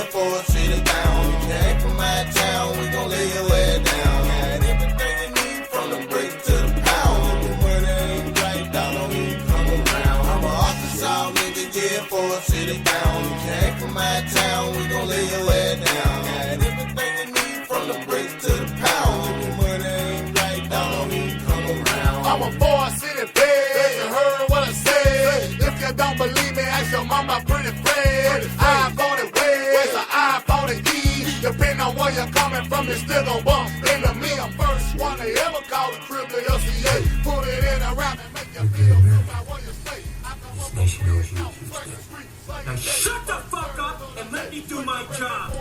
give for a city bound. You came from my town, we gon' lay your head down. Had everything you need from the brick to the pound. If your money ain't right, down on you come around. I'm a Arkansas nigga, yeah, for a city bound. You came from my town, we gon' lay your head down. Had everything you need from the brick to the pound. If your money ain't right, down on you come around. I'm a Forest City bed. You heard what I said. If you don't believe me, ask your mama, pretty Fred. I-40 West or I-40 East. Depending on where you're coming from, you still gon' bump into me. I'm first one they ever call the crib the LCA. Put it in a rap and make you feel good about what you say. Now shut the fuck up and let me do my job.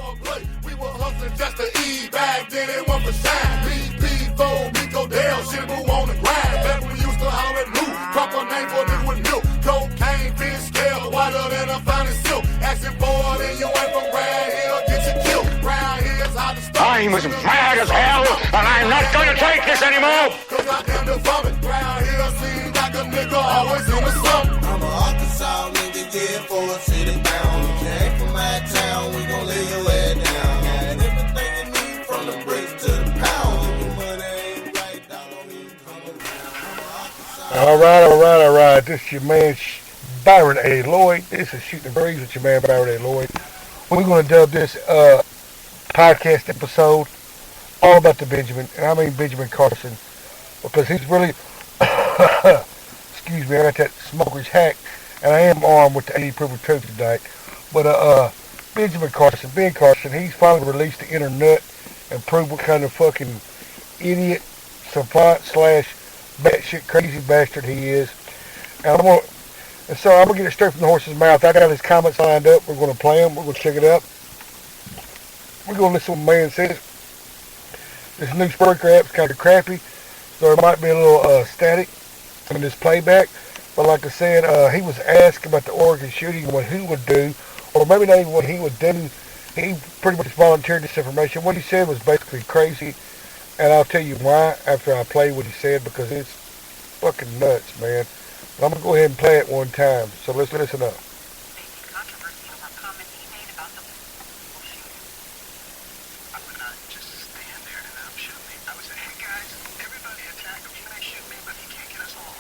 We were hustling just to eat back then, it was for shine. BP4, Rico Dale, shit move on the grind. Back when we used to holler at Lou, proper name for a nigga with milk. Cocaine, fish scale, whiter than a finest silk. Asking for it and you ain't from round here, get you killed. Round here's how to stop. I'm as mad as hell, and I'm not gonna take this anymore. Cause I damn the vomit. Round here seems like a nigga always in the slump. I'm a Arkansas nigga, yeah, for a city bound. You came from my town, we gon' lay your head down. Had everything you need from the brick to the pound. If your money ain't right, down on you come around. All right. This is your man Byron A. Lloyd. This is Shooting the Breeze with your man Byron A. Lloyd. We're going to dub this podcast episode all about the Benjamin, and I mean Benjamin Carson, because he's really, excuse me, I got that smoker's hack, and I am armed with the 80 proof of truth tonight. But Benjamin Carson, Ben Carson, he's finally released the internet and proved what kind of fucking idiot, savant slash batshit crazy bastard he is. And so I'm gonna get it straight from the horse's mouth. I got his comments lined up. We're gonna play them. We're gonna check it out. We're gonna listen to what the man says. This new Spreaker app's kind of crappy, so there might be a little static in this playback. But like I said, he was asked about the Oregon shooting and what he would do, or maybe not even what he would do. He pretty much volunteered this information. What he said was basically crazy, and I'll tell you why after I play what he said, because it's fucking nuts, man. But I'm going to go ahead and play it one time, so let's listen up. Controversy over comments he made about the shooting. I would not just stand there and let him shoot me. I would say, hey guys, everybody attack him. He may shoot me, but he can't get us all.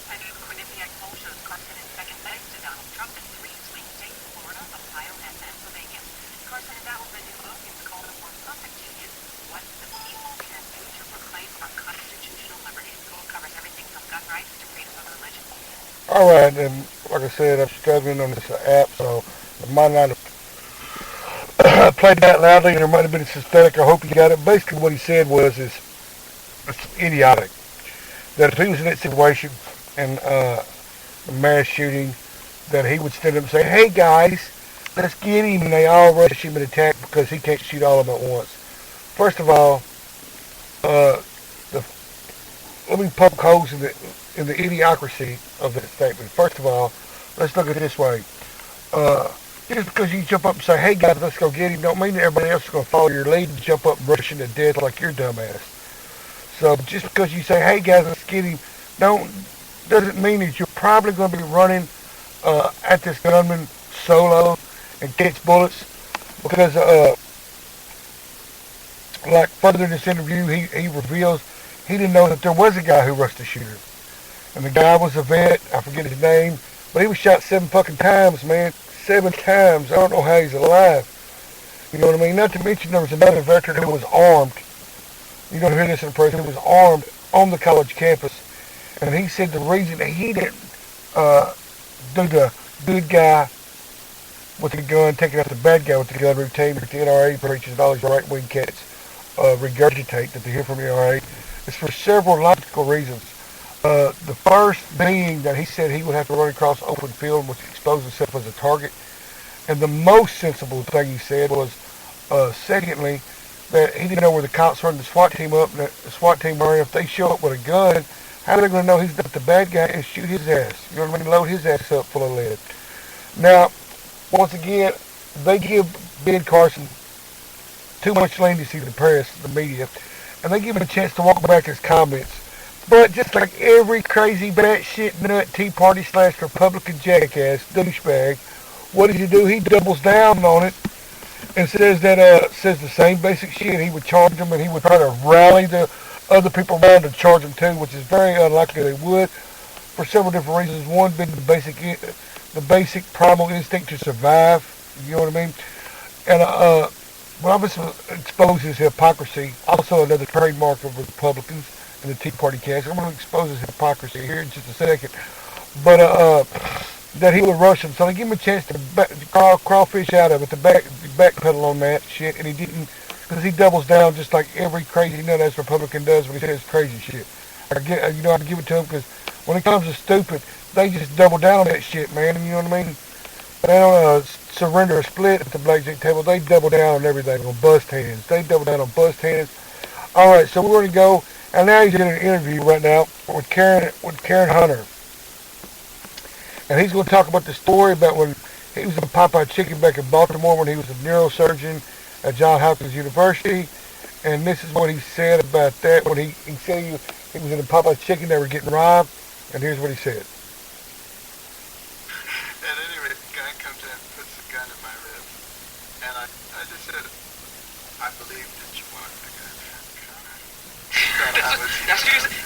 A new Quinnipiac poll shows Carson in second next to Donald Trump in three swing states, Florida, Ohio, and Pennsylvania. Carson unveils a new book. It's called A More Perfect Union, What the People Can Do to Proclaim Our Constitutional Liberties. The book covers everything from gun rights to freedom of religion. Alright, and like I said, I'm struggling on this app, so I might not have played that loudly. There might have been some static. I hope you got it. Basically what he said was, it's idiotic. That if he was in that situation and a mass shooting, that he would stand up and say, hey guys, let's get him, and they all rush him and attack because he can't shoot all of them at once. First of all, let me poke holes in the idiocracy of that statement. First of all, let's look at it this way. Just because you jump up and say, hey guys, let's go get him, don't mean that everybody else is going to follow your lead and jump up and rush him to death like your dumbass. So just because you say, hey guys, let's get him, doesn't mean that you're probably going to be running at this gunman solo and catch bullets, because like further in this interview, he reveals he didn't know that there was a guy who rushed the shooter, and the guy was a vet. I forget his name, but he was shot 7 fucking times, man. 7 times. I don't know how he's alive. You know what I mean? Not to mention there was another veteran who was armed. You don't hear this in person. He was armed on the college campus, and he said the reason that he didn't do the good guy with the gun, taking out the bad guy with the gun routine that the NRA preaches and all these right-wing cats regurgitate that they hear from the NRA, is for several logical reasons. The first being that he said he would have to run across open field, which exposed himself as a target. And the most sensible thing he said was, secondly, that he didn't know where the cops were and the SWAT team up, and the SWAT team were, if they show up with a gun, how are they going to know he's not the bad guy and shoot his ass? You know what I mean? Load his ass up full of lead. Now, once again, they give Ben Carson too much leniency to the press, the media, and they give him a chance to walk back his comments But just like every crazy batshit nut Tea Party / Republican jackass douchebag, what does he do? He doubles down on it and says that says the same basic shit. He would charge them, and he would try to rally the other people around to charge them too, which is very unlikely they would for several different reasons. One being the basic primal instinct to survive. You know what I mean? And what I'm going to expose his hypocrisy, also another trademark of Republicans and the Tea Party cast. I'm going to expose his hypocrisy here in just a second. But that he would rush him, so they give him a chance to crawfish out of it, to backpedal on that shit, and he didn't, because he doubles down just like every crazy nut-ass Republican does when he says crazy shit. I give it to him, because when it comes to stupid, they just double down on that shit, man. You know what I mean? They don't surrender a split at the blackjack table. They double down on everything, on bust hands. They double down on bust hands. All right, so we're going to go, and now he's in an interview right now with Karen Hunter. And he's going to talk about the story about when he was in Popeye Chicken back in Baltimore when he was a neurosurgeon at Johns Hopkins University. And this is what he said about that. When he said he was in a Popeye Chicken, they were getting robbed. And here's what he said. At any rate, the guy comes in, puts a gun in my rib, and I just said, I believe that you want the gun.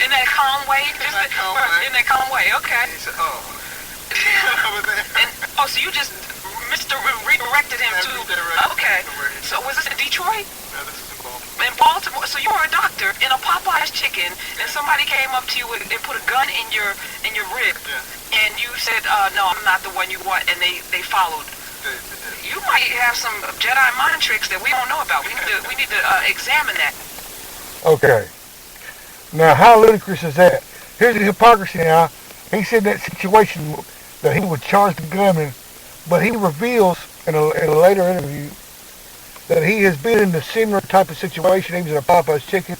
In that calm way? In that calm way. In that calm way, okay. He said, oh. Over there. So you just redirected him to... Okay. So was this in Detroit? No, this is in Baltimore. In Baltimore. So you were a doctor in a Popeye's Chicken, and somebody came up to you and put a gun in your rib, and you said, no, I'm not the one you want, and they followed. You might have some Jedi mind tricks that we don't know about. We need to examine that. Okay. Now, how ludicrous is that? Here's the hypocrisy now. He said that situation that he would charge the gunman, but he reveals in a later interview that he has been in a similar type of situation. He was in a Popeye's Chicken.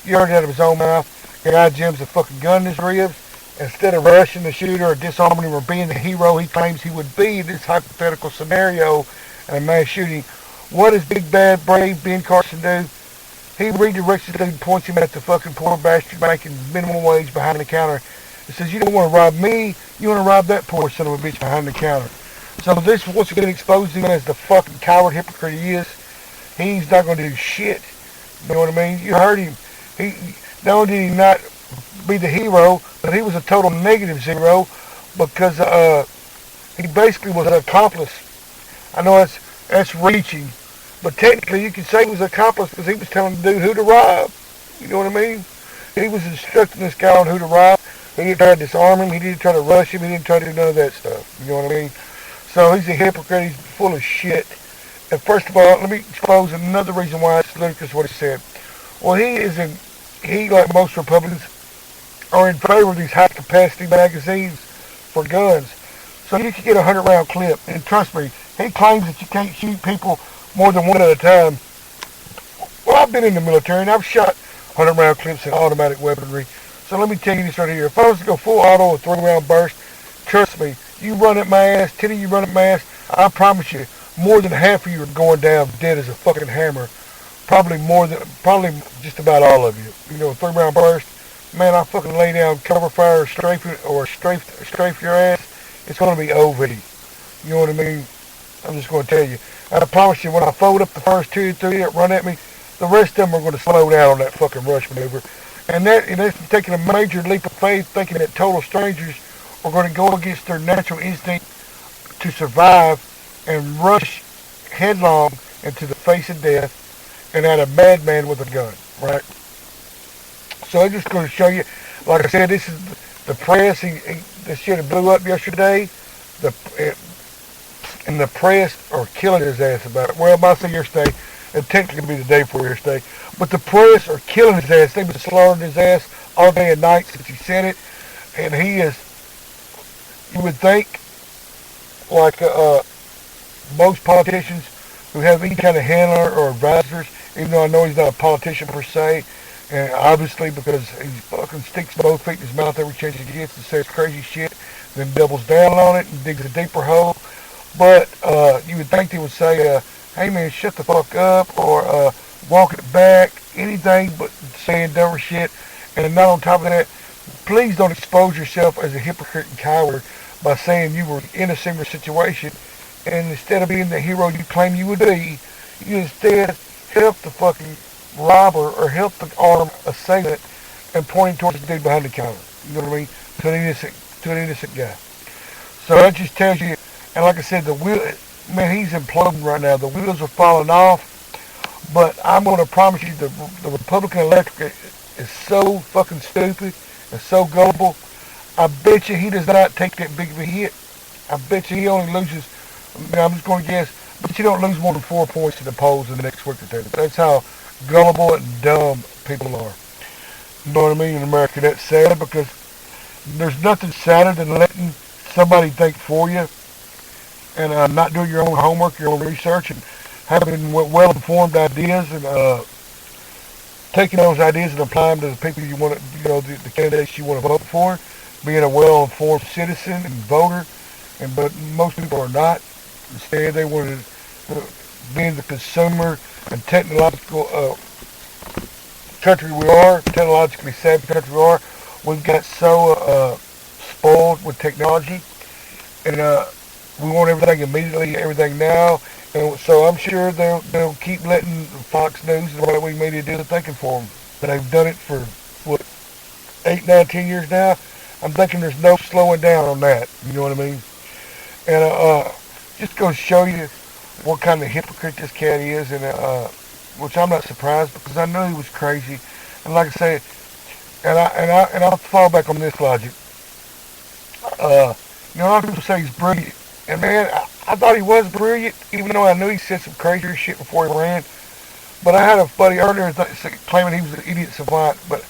You heard it out of his own mouth. The guy jams a fucking gun in his ribs. Instead of rushing the shooter or disarming him or being the hero he claims he would be in this hypothetical scenario in a mass shooting, what does big bad brave Ben Carson do? He redirects the dude and points him at the fucking poor bastard making minimum wage behind the counter. He says, you don't want to rob me, you want to rob that poor son of a bitch behind the counter. So this once again exposed him as the fucking coward hypocrite he is. He's not going to do shit. You know what I mean? You heard him. He not only did he not be the hero, but he was a total negative zero because he basically was an accomplice. I know that's reaching, but technically you could say he was an accomplice because he was telling the dude who to rob. You know what I mean? He was instructing this guy on who to rob. He didn't try to disarm him. He didn't try to rush him. He didn't try to do none of that stuff. You know what I mean? So he's a hypocrite. He's full of shit. And first of all, let me expose another reason why it's ludicrous what he said. Well, he, like most Republicans, are in favor of these high-capacity magazines for guns. So you can get a 100-round clip. And trust me, he claims that you can't shoot people more than one at a time. Well, I've been in the military, and I've shot 100-round clips in automatic weaponry. So let me tell you this right here. If I was to go full auto or 3-round burst, trust me, you run at my ass, 10 of you run at my ass, I promise you, more than half of you are going down dead as a fucking hammer. Probably just about all of you. You know, 3-round burst, man, I fucking lay down, cover fire, or strafe your ass, it's going to be OV. You know what I mean? I'm just going to tell you. I promise you, when I fold up the first 2 or 3 that run at me, the rest of them are going to slow down on that fucking rush maneuver. And that's taking a major leap of faith, thinking that total strangers are going to go against their natural instinct to survive and rush headlong into the face of death and at a madman with a gun, right? So I'm just going to show you, like I said, this is the press. This shit blew up yesterday. And the press are killing his ass about it. Well, I say yesterday, it technically be the day before yesterday, but the press are killing his ass. They've been slaughtering his ass all day and night since he said it. And he is, you would think, like most politicians who have any kind of handler or advisors, even though I know he's not a politician per se, and obviously because he fucking sticks both feet in his mouth every chance he gets and says crazy shit, then doubles down on it and digs a deeper hole. But you would think they would say, hey man, shut the fuck up, or walk it back, anything but saying dumber shit. And not on top of that, please don't expose yourself as a hypocrite and coward by saying you were in a similar situation, and instead of being the hero you claim you would be, you instead help the fucking robber or help the armed assailant and pointing towards the dude behind the counter. You know what I mean? To an innocent guy. So that just tells you, and like I said, man, he's imploding right now. The wheels are falling off. But I'm going to promise you the Republican electorate is so fucking stupid and so gullible. I bet you he does not take that big of a hit. I bet you he only loses, I'm just going to guess, but you don't lose more than 4 points in the polls in the next week or two. That's how gullible and dumb people are. You know what I mean? In America, that's sad because there's nothing sadder than letting somebody think for you and not doing your own homework, your own research, and having well-informed ideas and taking those ideas and applying them to the people you want to, the candidates you want to vote for, being a well-informed citizen and voter, but most people are not. Instead, they want to, being the consumer and technological country we are, technologically savvy country we are, we've got so spoiled with technology, and we want everything immediately, everything now. And so I'm sure they'll keep letting Fox News and what we media do the thinking for them. But they've done it for, 8, 9, 10 years now. I'm thinking there's no slowing down on that. You know what I mean? And just goes to show you what kind of hypocrite this cat is, and which I'm not surprised because I knew he was crazy. And like I said, and I'll fall back on this logic. A lot of people say he's brilliant. And man, I thought he was brilliant, even though I knew he said some crazier shit before he ran. But I had a buddy earlier claiming he was an idiot savant. But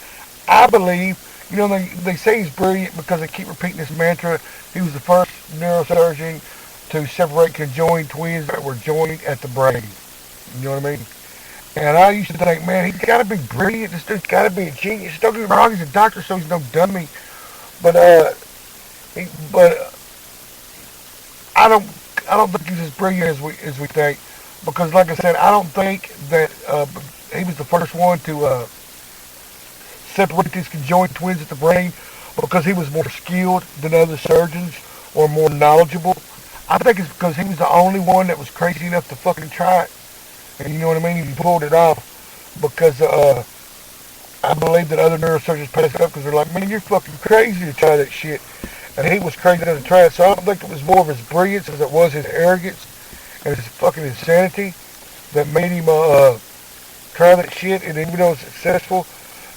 I believe, they say he's brilliant because they keep repeating this mantra. He was the first neurosurgeon to separate conjoined twins that were joined at the brain. You know what I mean? And I used to think, man, he's got to be brilliant. This dude's got to be a genius. Don't get me wrong, he's a doctor, so he's no dummy. But I don't think he's as brilliant as we think, because like I said, I don't think that he was the first one to separate these conjoined twins at the brain because he was more skilled than other surgeons or more knowledgeable. I think it's because he was the only one that was crazy enough to fucking try it, and you know what I mean. He pulled it off because I believe that other neurosurgeons passed it up because they're like, man, you're fucking crazy to try that shit. And he was crazy enough to try it, so I don't think it was more of his brilliance as it was his arrogance and his fucking insanity that made him try that shit. And even though it's successful,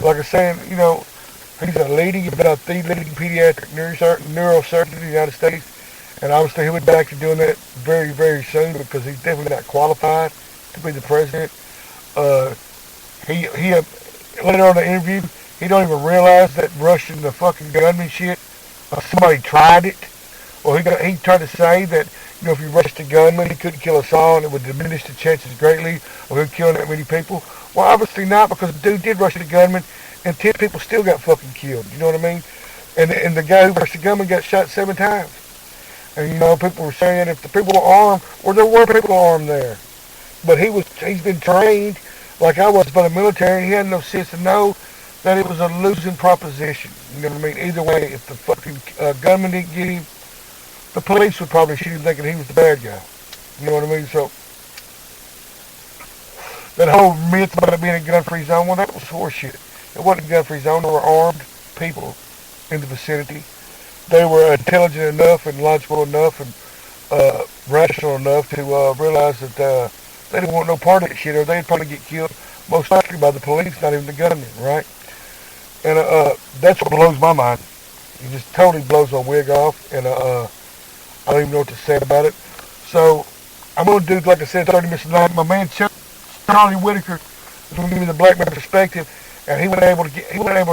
like I said, he's a leading, about the leading pediatric neurosurgeon in the United States. And obviously he'll be back to doing that very, very soon because he's definitely not qualified to be the president. He later on in the interview, he don't even realize that Russian the fucking gunman shit. Somebody tried it, or he tried to say that if you rushed a gunman, he couldn't kill us all, and it would diminish the chances greatly of him killing that many people. Well, obviously not, because the dude did rush the gunman, and 10 people still got fucking killed. You know what I mean? And the guy who rushed the gunman got shot 7 times. And people were saying if the people were armed, or there were people armed there, but he's been trained like I was by the military, and he had no sense to know that it was a losing proposition. You know what I mean? Either way, if the fucking gunman didn't get him, the police would probably shoot him thinking he was the bad guy. You know what I mean? So, that whole myth about it being a gun-free zone, well, that was horseshit. It wasn't a gun-free zone. There were armed people in the vicinity. They were intelligent enough and logical enough and rational enough to realize that they didn't want no part of that shit, or they'd probably get killed, most likely by the police, not even the gunman, right? And that's what blows my mind. It just totally blows my wig off, and I don't even know what to say about it. So I'm going to do, like I said, 30 minutes tonight. My man Charlie Whitaker is going to give me the black man perspective, and he wasn't able to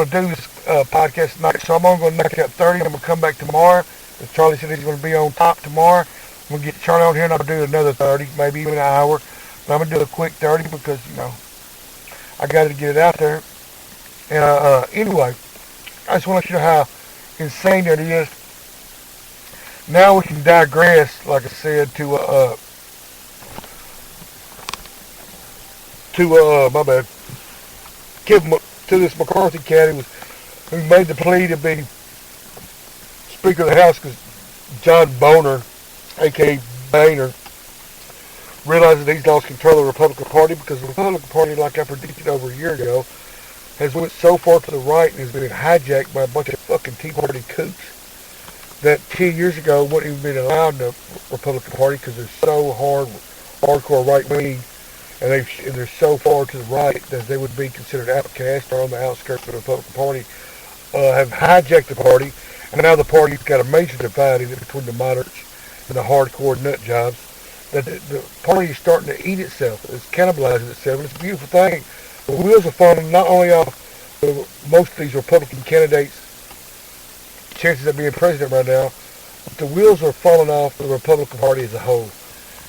do this podcast tonight. So I'm only going to knock out 30. I'm going to come back tomorrow. As Charlie said, he's going to be on top tomorrow. I'm going to get Charlie on here, and I'll do another 30, maybe even an hour. But I'm going to do a quick 30 because I got to get it out there. And anyway, I just want to let you know how insane that is. Now we can digress, like I said, to my bad, to this McCarthy cat who was who made the plea to be Speaker of the House because John Boehner, a.k.a. Boehner, realizes that he's lost control of the Republican Party because the Republican Party, like I predicted over a year ago, has went so far to the right and has been hijacked by a bunch of fucking Tea Party kooks that 10 years ago wouldn't even been allowed in the Republican Party because they're so hardcore right-wing, and they're so far to the right that they would be considered outcasts or on the outskirts of the Republican Party, have hijacked the party, and now the party's got a major divide in it between the moderates and the hardcore nut jobs. That the party is starting to eat itself. It's cannibalizing itself, and it's a beautiful thing. The wheels are falling not only off most of these Republican candidates' chances of being president right now, but the wheels are falling off the Republican Party as a whole.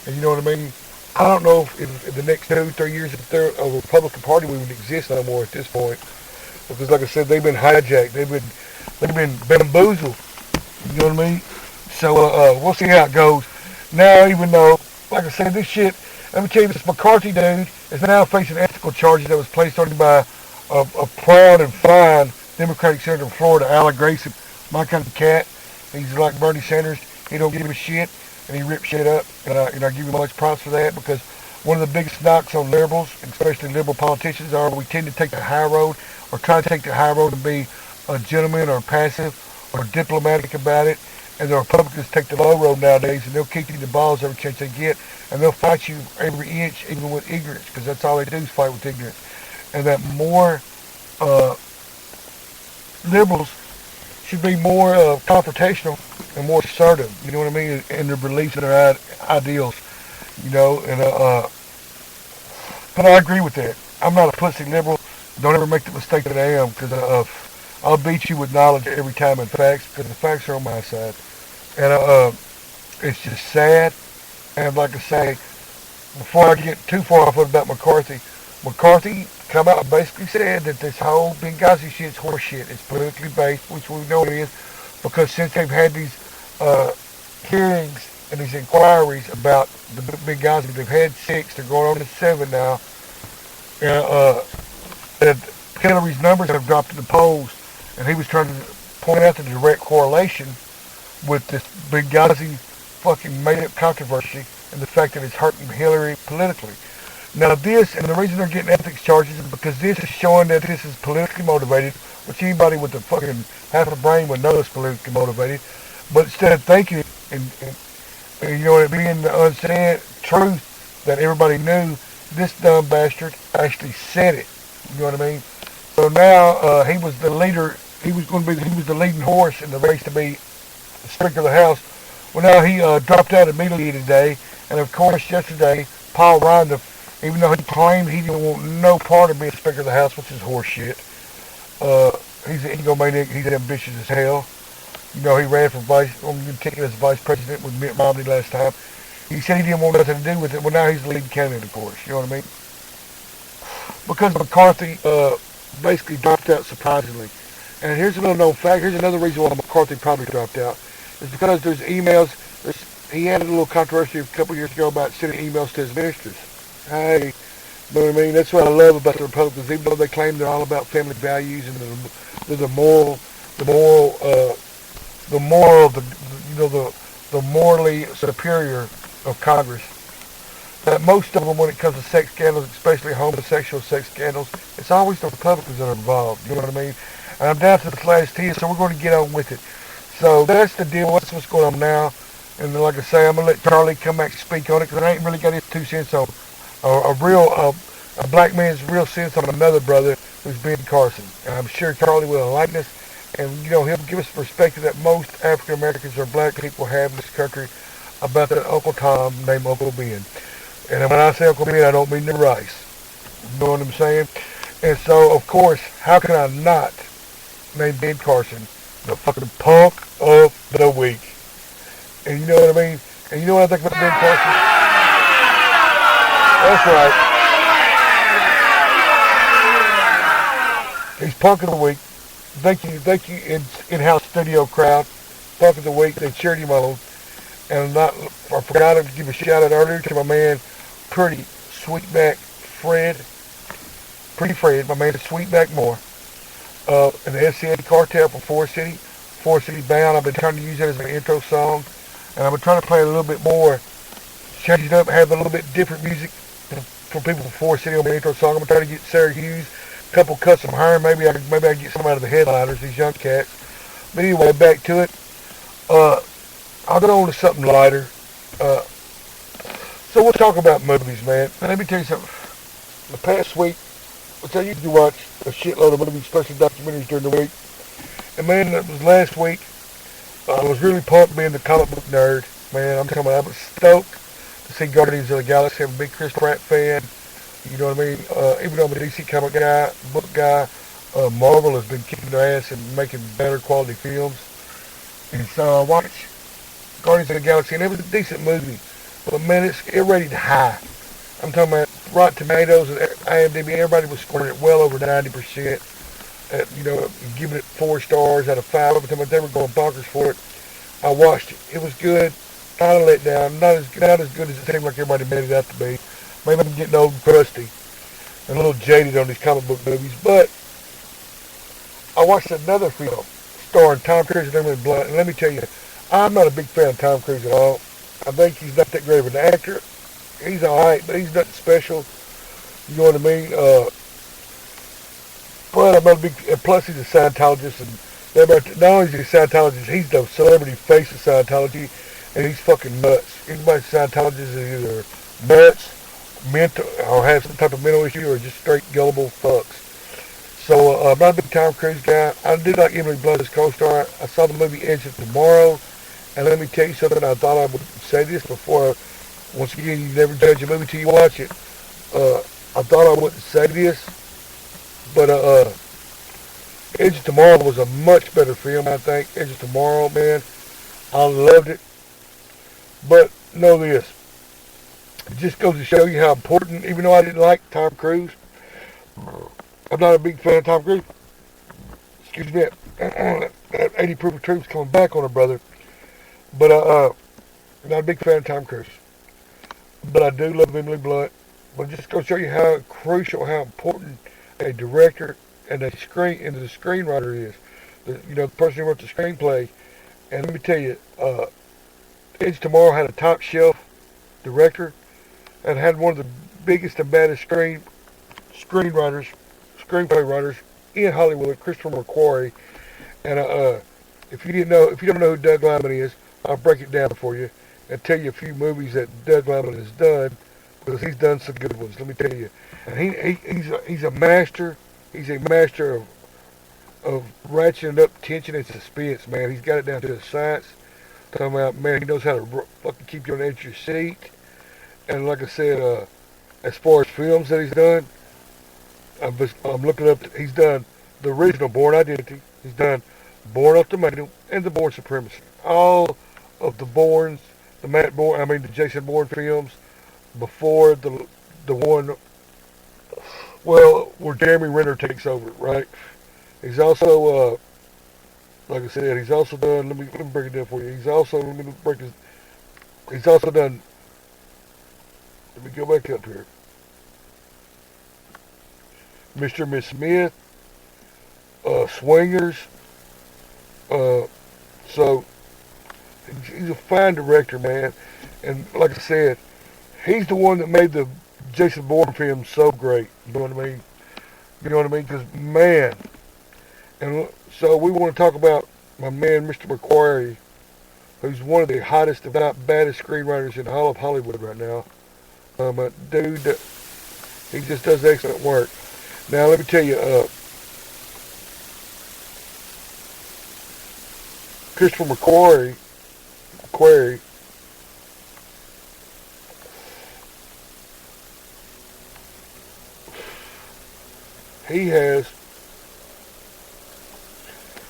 And you know what I mean? I don't know if in the next 2-3 years if a Republican Party would exist no more at this point, because like I said, they've been hijacked. They've been bamboozled. You know what I mean? So we'll see how it goes. Now, even though, like I said, this shit, let me tell you, this McCarthy dude is now facing ethical charges that was placed on him by a proud and fine Democratic Senator from Florida, Alan Grayson, my kind of cat. He's like Bernie Sanders. He don't give a shit, and he rips shit up. And I give him much props for that, because one of the biggest knocks on liberals, especially liberal politicians, are we tend to take the high road, or try to take the high road and be a gentleman or passive or diplomatic about it. And the Republicans take the low road nowadays, and they'll kick you in the balls every chance they get, and they'll fight you every inch, even with ignorance, because that's all they do is fight with ignorance. And that more liberals should be more confrontational and more assertive, you know what I mean, in their beliefs and their ideals, you know, and but I agree with that. I'm not a pussy liberal. Don't ever make the mistake that I am, because I'll beat you with knowledge every time and facts, because the facts are on my side. And it's just sad. And like I say, before I get too far off about McCarthy come out and basically said that this whole Benghazi shit's horse shit. It's politically based, which we know it is, because since they've had these hearings and these inquiries about the Benghazi, they've had 6, they're going on to 7 now, and Hillary's numbers have dropped in the polls, and he was trying to point out the direct correlation with this Benghazi fucking made-up controversy and the fact that it's hurting Hillary politically. Now this, and the reason they're getting ethics charges is because this is showing that this is politically motivated, which anybody with a fucking half a brain would know it's politically motivated. But instead of thinking it and you know, it being the unsaid truth that everybody knew, this dumb bastard actually said it. You know what I mean? So now he was the leader. He was the leading horse in the race to be Speaker of the House. Well, now he dropped out immediately today, and of course yesterday Paul Ryan, even though he claimed he didn't want no part of being Speaker of the House, which is horse shit. He's an egomaniac. He's ambitious as hell. You know, he ran for ticket as vice president with Mitt Romney last time. He said he didn't want nothing to do with it. Well, now he's the leading candidate, of course. You know what I mean? Because McCarthy basically dropped out surprisingly. And here's a little known fact. Here's another reason why McCarthy probably dropped out. It's because there's emails. He had a little controversy a couple years ago about sending emails to his ministers. Hey, you know what I mean? That's what I love about the Republicans. Even though they claim they're all about family values and they're the morally superior of Congress. That most of them, when it comes to sex scandals, especially homosexual sex scandals, it's always the Republicans that are involved. You know what I mean? And I'm down to the last 10, so we're going to get on with it. So that's the deal. That's what's going on now. And then, like I say, I'm going to let Charlie come back and speak on it, because I ain't really got his 2 cents on a black man's real sense on another brother who's Ben Carson. And I'm sure Charlie will enlighten us. And, you know, he'll give us a perspective that most African Americans or black people have in this country about that Uncle Tom named Uncle Ben. And when I say Uncle Ben, I don't mean the rice. You know what I'm saying? And so, of course, how can I not name Ben Carson the fucking punk of the week? And you know what I mean? And you know what I think about Ben Carson? That's right. He's punk of the week. Thank you, in-house studio crowd. Punk of the week. They cheered him on. And I forgot to give a shout out earlier to my man, Pretty Sweetback Fred. Pretty Fred, my man Sweetback Moore. and the SCA Cartel from Forest City Bound. I've been trying to use that as my intro song, and I've been trying to play it a little bit more, change it up, have a little bit different music from people from Forest City on my intro song. I'm gonna try to get Sarah Hughes, a couple cuts from her. Maybe I can get some out of the headliners, these young cats. But anyway, back to it. I'll go on to something lighter. So we'll talk about movies, man. And let me tell you something. The past week, which I usually watch a shitload of movies, especially documentaries during the week. And man, that was last week. I was really pumped being the comic book nerd. Man, I'm talking about, I was stoked to see Guardians of the Galaxy. I'm a big Chris Pratt fan. You know what I mean? Even though I'm a DC comic guy, book guy, Marvel has been kicking their ass and making better quality films. And so I watched Guardians of the Galaxy, and it was a decent movie. But man, it rated high. I'm talking about Rotten Tomatoes and IMDb. Everybody was scoring it well over 90%. Giving it 4 stars out of 5. Every time they were going bonkers for it. I watched it. It was good. Not a letdown. Not as good as it seemed like everybody made it out to be. Maybe I'm getting old and crusty and a little jaded on these comic book movies. But I watched another film starring Tom Cruise and Emily Blunt. And let me tell you, I'm not a big fan of Tom Cruise at all. I think he's not that great of an actor. He's alright, but he's nothing special. You know what I mean? But I'm not a big, and plus he's a Scientologist, and not only is he a Scientologist, he's the celebrity face of Scientology, and he's fucking nuts. Anybody Scientologist is either nuts, mental, or have some type of mental issue, or just straight gullible fucks. So I'm not a big Tom Cruise guy. I do like Emily Blunt as co-star. I saw the movie Edge of Tomorrow, and let me tell you something. I thought I would say this before. Once again, you never judge a movie till you watch it. I thought I wouldn't say this, but Edge of Tomorrow was a much better film, I think. Edge of Tomorrow, man, I loved it. But know this, it just goes to show you how important, even though I didn't like Tom Cruise, I'm not a big fan of Tom Cruise. Excuse me, that 80 proof of truth's coming back on her, brother. But I'm not a big fan of Tom Cruise. But I do love Emily Blunt. But just go show you how crucial, how important a director and the screenwriter is. The person who wrote the screenplay. And let me tell you, Edge Tomorrow had a top shelf director and had one of the biggest and baddest screenplay writers in Hollywood, Christopher McQuarrie. And if you don't know who Doug Liman is, I'll break it down for you and tell you a few movies that Doug Liman has done, because he's done some good ones. Let me tell you, and he's a master. He's a master of ratcheting up tension and suspense. Man, he's got it down to a science. Talking about, man, he knows how to fucking keep you on the edge of your seat. And like I said, as far as films that he's done, I'm looking up. He's done the original Bourne Identity. He's done Bourne Ultimatum and the Bourne Supremacy. All of the Jason Bourne films before the one, well, where Jeremy Renner takes over, right? He's also, like I said, he's also done. Let me break it down for you. He's also done. Let me go back up here. Mr. and Miss Smith, Swingers. So he's a fine director, man. And like I said, he's the one that made the Jason Bourne film so great. You know what I mean? Because, man. And so we want to talk about my man, Mr. McQuarrie, who's one of the hottest, if not baddest, screenwriters in all of Hollywood right now. Dude, he just does excellent work. Now, let me tell you, Christopher McQuarrie,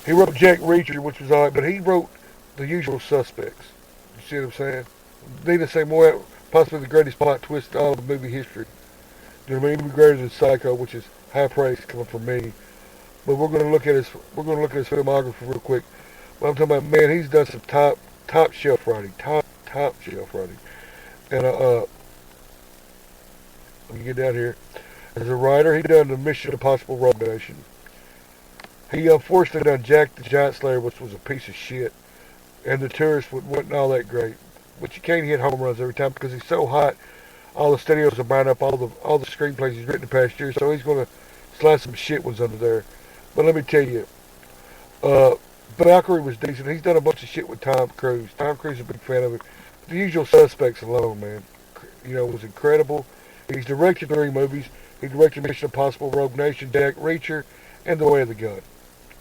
he wrote Jack Reacher, which was alright, but he wrote The Usual Suspects. You see what I'm saying? Needless to say, more, possibly the greatest plot twist in all of movie history. You know what I mean? Even greater than Psycho, which is high praise coming from me. But we're going to look at his filmography real quick. But I'm talking about, man, he's done some top shelf writing, top shelf writing. And let me get down here. As a writer, he done the Mission Impossible Rogue Nation. He unfortunately done jacked the Giant Slayer, which was a piece of shit, and the tourist wasn't all that great. But you can't hit home runs every time because he's so hot. All the studios are buying up all the screenplays he's written the past year, so he's gonna slide some shit ones under there. But let me tell you, Valkyrie was decent. He's done a bunch of shit with Tom Cruise. Tom Cruise is a big fan of it. The Usual Suspects alone, man, was incredible. He's directed 3 movies. He directed Mission Impossible, Rogue Nation, Jack Reacher, and The Way of the Gun.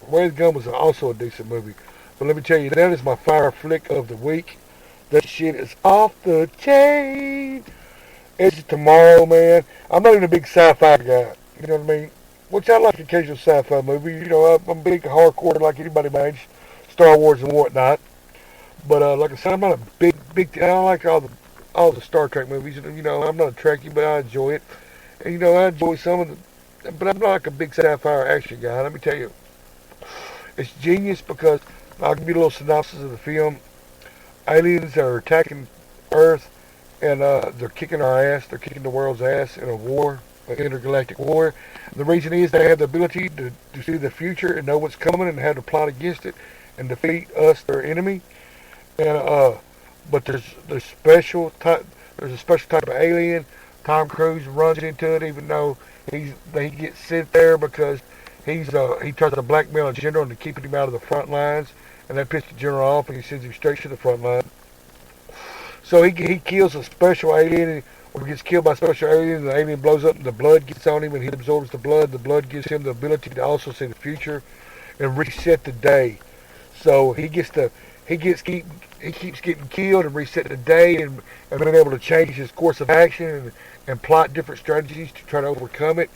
The Way of the Gun was also a decent movie. But let me tell you, that is my fire flick of the week. That shit is off the chain. It's tomorrow, man. I'm not even a big sci-fi guy. You know what I mean? Which I like occasional sci-fi movie. I'm big hardcore like anybody makes, Star Wars and whatnot. But like I said, I'm not a big. I don't like all the Star Trek movies. I'm not a Trekkie, but I enjoy it. And I enjoy some of the. But I'm not like a big sci-fi or action guy. Let me tell you, it's genius because I'll give you a little synopsis of the film. Aliens are attacking Earth, and they're kicking our ass. They're kicking the world's ass in a war, an intergalactic war. The reason is they have the ability to see the future and know what's coming and have to plot against it and defeat us, their enemy. And but there's a special type of alien. Tom Cruise runs into it, even though he gets sent there because he tries to blackmail a general into keeping him out of the front lines, and that pisses the general off, and he sends him straight to the front line. So he kills a special alien, or gets killed by a special alien, and the alien blows up, and the blood gets on him, and he absorbs the blood. The blood gives him the ability to also see the future and reset the day. So he keeps getting killed and reset the day, and being able to change his course of action and plot different strategies to try to overcome it.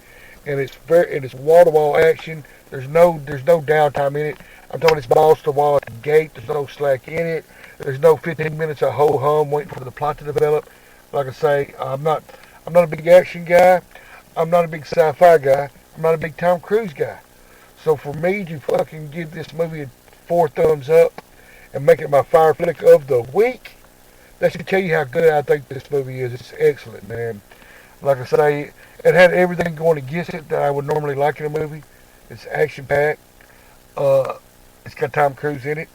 And it's wall to wall action. There's no downtime in it. I'm talking it's balls to wall at the gate. There's no slack in it. There's no 15 minutes of ho hum waiting for the plot to develop. Like I say, I'm not a big action guy. I'm not a big sci-fi guy. I'm not a big Tom Cruise guy. So for me to fucking give this movie a 4 thumbs up and make it my fire flick of the week, that should tell you how good I think this movie is. It's excellent, man. Like I say, it had everything going against it that I would normally like in a movie. It's action-packed. It's got Tom Cruise in it.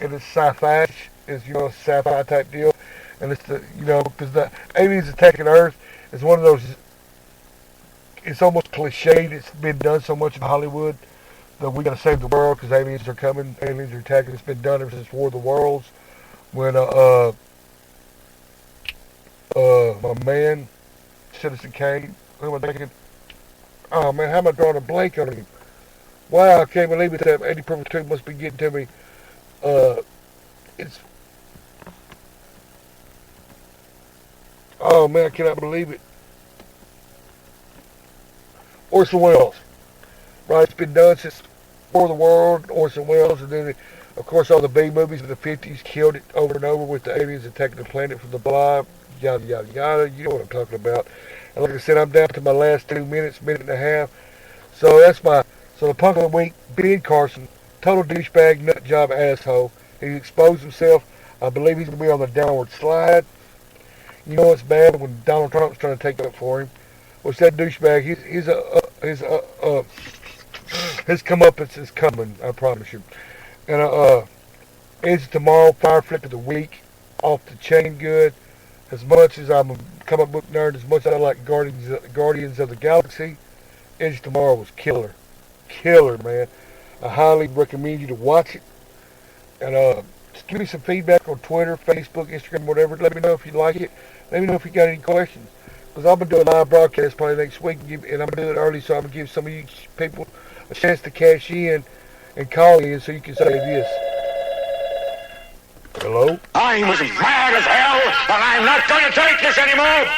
And it's sci-fi. It's, a sci-fi type deal. And it's because the aliens attacking Earth is one of those, it's almost cliched. It's been done so much in Hollywood that we got to save the world because aliens are coming. Aliens are attacking. It's been done ever since War of the Worlds. When, my man, Citizen Kane, who am I thinking? Oh man, how am I drawing a blank on him? Wow, I can't believe it. That Eddie Purple 2 must be getting to me. It's... Oh man, I cannot believe it. Orson Welles. Right, it's been done since War of the World, Orson Welles, and then, of course, all the B movies of the 50s killed it over and over with the aliens attacking the planet from the blob, yada, yada, yada. You know what I'm talking about. And like I said, I'm down to my last 2 minutes, minute and a half. So so the punk of the week, Ben Carson, total douchebag, nut job, asshole. He exposed himself. I believe he's going to be on the downward slide. You know it's bad when Donald Trump's trying to take up for him. What's that douchebag? His comeuppance is coming, I promise you. And it's tomorrow, fire flick of the week, off the chain good. As much as I'm a comic book nerd, as much as I like Guardians of the Galaxy, Edge Tomorrow was killer. Killer, man. I highly recommend you to watch it. And just give me some feedback on Twitter, Facebook, Instagram, whatever. Let me know if you like it. Let me know if you got any questions. Because I'm going to do a live broadcast probably next week, and I'm going to do it early, so I'm going to give some of you people a chance to cash in and call in so you can say this. Hello? I'm as mad as hell, and I'm not going to take this anymore!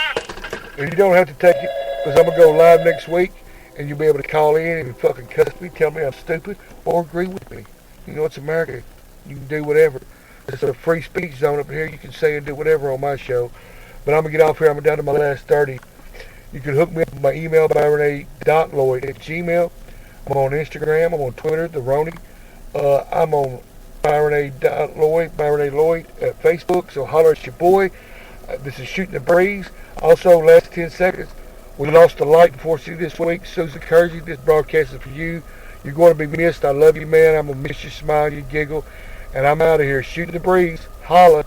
And you don't have to take it, because I'm going to go live next week, and you'll be able to call in and fucking cuss me, tell me I'm stupid, or agree with me. You know, it's America. You can do whatever. It's a free speech zone up here. You can say and do whatever on my show. But I'm going to get off here. I'm down to my last 30. You can hook me up with my email, byronA.lloyd@gmail. I'm on Instagram. I'm on Twitter, the Roni. I'm on byronA.lloyd, Byron A. Lloyd at Facebook. So holler at your boy. This is Shooting the Breeze. Also, last 10 seconds. We lost a light enforcer this week. Susan Kersey, this broadcast is for you. You're going to be missed. I love you, man. I'm going to miss your smile, your giggle. And I'm out of here. Shoot the breeze. Holla.